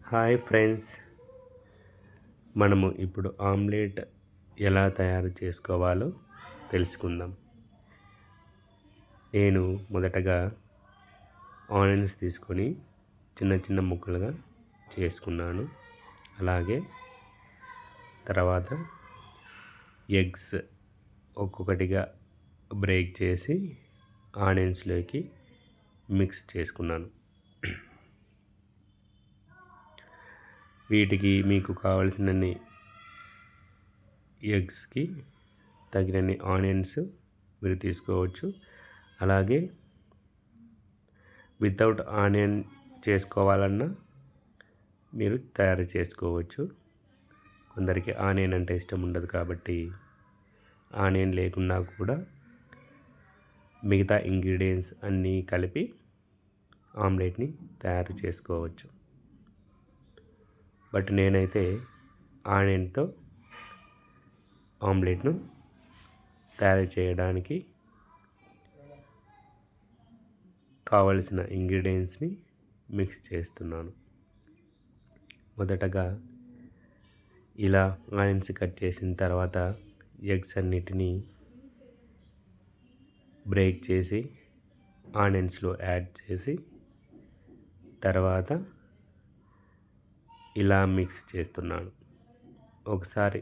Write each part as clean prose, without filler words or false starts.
Hi friends, మనము ఇప్పుడు omelette ఎలా తయారు చేసుకోవాలో తెలుసుకుందాం. నేను మొదటగా ఆనియన్స్ తీసుకొని చిన్న చిన్న ముక్కలుగా చేసుకున్నాను. అలాగే తర్వాత ఎగ్స్ ఒక్కొక్కటిగా బ్రేక్ చేసి ఆనియన్స్లోకి మిక్స్ చేసుకున్నాను. వీటికి మీకు కావలసినన్ని ఎగ్స్కి తగినన్ని ఆనియన్స్ మీరు తీసుకోవచ్చు. అలాగే వితౌట్ ఆనియన్ చేసుకోవాలన్నా మీరు తయారు చేసుకోవచ్చు. కొందరికి ఆనియన్ అంటే ఇష్టం ఉండదు కాబట్టి ఆనియన్ లేకున్నా కూడా మిగతా ఇంగ్రీడియంట్స్ అన్నీ కలిపి ఆమ్లెట్ని తయారు చేసుకోవచ్చు. బట్ నేనైతే ఆనియన్తో ఆమ్లెట్ను తయారు చేయడానికి కావలసిన ఇంగ్రీడియంట్స్ని మిక్స్ చేస్తున్నాను. మొదటగా ఇలా ఆనియన్స్ కట్ చేసిన తర్వాత ఎగ్స్ అన్నిటినీ బ్రేక్ చేసి ఆనియన్స్లో యాడ్ చేసి తర్వాత ఇలా మిక్స్ చేస్తున్నాను. ఒకసారి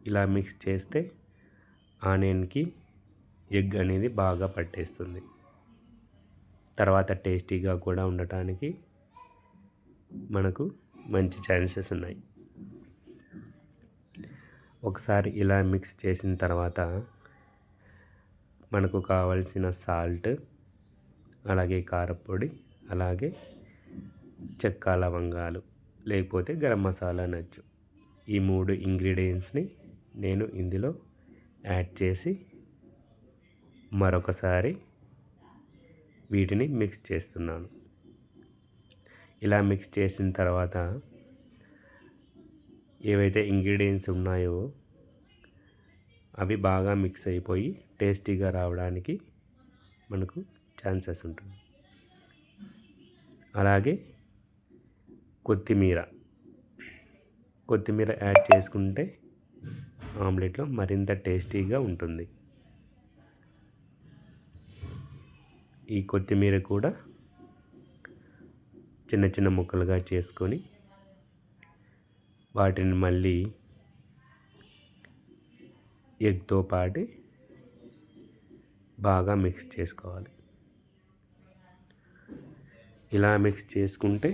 ఇలా మిక్స్ చేస్తే ఆనియన్కి ఎగ్ అనేది బాగా పట్టేస్తుంది. తర్వాత టేస్టీగా కూడా ఉండటానికి మనకు మంచి ఛాన్సెస్ ఉన్నాయి. ఒకసారి ఇలా మిక్స్ చేసిన తర్వాత మనకు కావలసిన సాల్ట్, అలాగే కారపొడి, అలాగే చెక్క లవంగాలు లేకపోతే గరం మసాలా నచ్చు, ఈ 3 ఇంగ్రీడియంట్స్ని నేను ఇందులో యాడ్ చేసి మరొకసారి వీటిని మిక్స్ చేస్తున్నాను. ఇలా మిక్స్ చేసిన తర్వాత ఏవైతే ఇంగ్రీడియంట్స్ ఉన్నాయో అవి బాగా మిక్స్ అయిపోయి టేస్టీగా రావడానికి మనకు ఛాన్సెస్ ఉంటుంది. అలాగే కొత్తిమీర యాడ్ చేసుకుంటే ఆమ్లెట్లో మరింత టేస్టీగా ఉంటుంది. ఈ కొత్తిమీర కూడా చిన్న చిన్న ముక్కలుగా చేసుకొని వాటిని మళ్ళీ ఎగ్తో పాటు బాగా మిక్స్ చేసుకోవాలి. ఇలా మిక్స్ చేసుకుంటే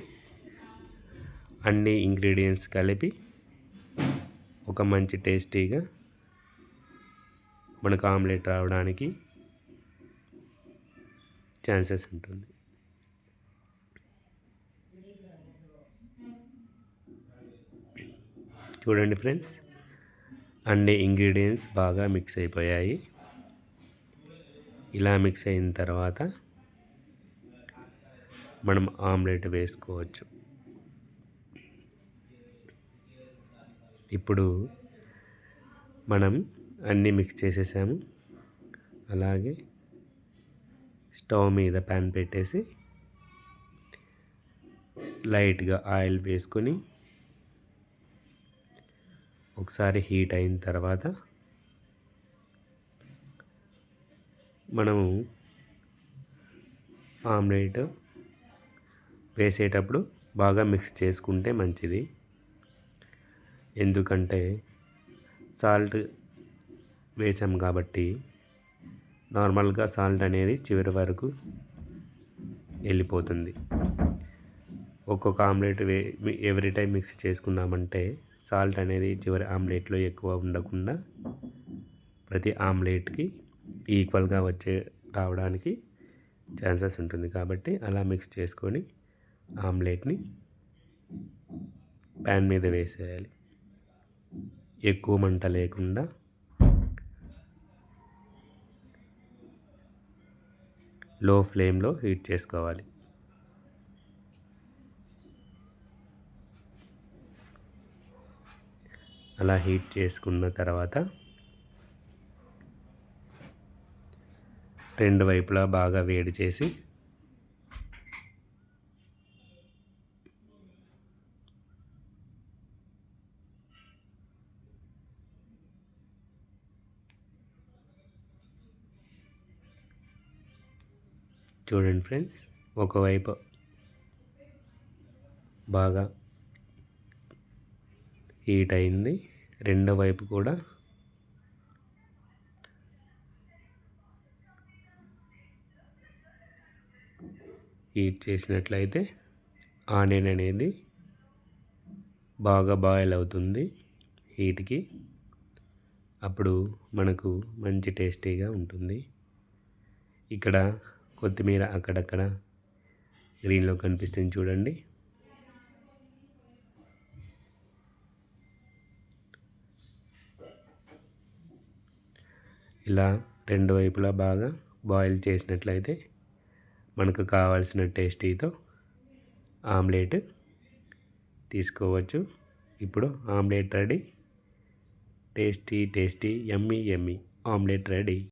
అన్ని ఇంగ్రీడియంట్స్ కలిపి ఒక మంచి టేస్టీగా మనకు ఆమ్లెట్ రావడానికి ఛాన్సెస్ ఉంటుంది. చూడండి ఫ్రెండ్స్, అన్ని ఇంగ్రీడియంట్స్ బాగా మిక్స్ అయిపోయాయి. ఇలా మిక్స్ అయిన తర్వాత మనం ఆమ్లెట్ వేసుకోవచ్చు. ఇప్పుడు మనం అన్నీ మిక్స్ చేసేసాము. అలాగే స్టవ్ మీద ప్యాన్ పెట్టేసి లైట్గా ఆయిల్ వేసుకొని ఒకసారి హీట్ అయిన తర్వాత మనము ఆమ్లెట్ వేసేటప్పుడు బాగా మిక్స్ చేసుకుంటే మంచిది. ఎందుకంటే సాల్ట్ వేసాం కాబట్టి నార్మల్గా సాల్ట్ అనేది చివరి వరకు వెళ్ళిపోతుంది. ఒక్కొక్క ఆమ్లెట్ ఎవ్రీ టైం మిక్స్ చేసుకున్నామంటే సాల్ట్ అనేది చివరి ఆమ్లెట్లో ఎక్కువ ఉండకుండా ప్రతి ఆమ్లెట్కి ఈక్వల్గా రావడానికి ఛాన్సెస్ ఉంటుంది. కాబట్టి అలా మిక్స్ చేసుకొని ఆమ్లెట్ని ప్యాన్ మీద వేసేయాలి. ఎక్కువ మంట లేకుండా లో ఫ్లేమ్లో హీట్ చేసుకోవాలి. అలా హీట్ చేసుకున్న తర్వాత రెండు వైపులా బాగా వేడి చేసి చూడండి ఫ్రెండ్స్, ఒకవైపు బాగా హీట్ అయింది, రెండో వైపు కూడా హీట్ చేసినట్లయితే ఆనియన్ అనేది బాగా బాయిల్ అవుతుంది హీట్కి. అప్పుడు మనకు మంచి టేస్టీగా ఉంటుంది. ఇక్కడ కొత్తిమీర అక్కడక్కడ గ్రీన్లో కనిపిస్తుంది చూడండి. ఇలా రెండు వైపులా బాగా బాయిల్ చేసినట్లయితే మనకు కావాల్సిన టేస్టీతో ఆమ్లెట్ తీసుకోవచ్చు. ఇప్పుడు ఆమ్లెట్ రెడీ. టేస్టీ యమ్మీ ఆమ్లెట్ రెడీ.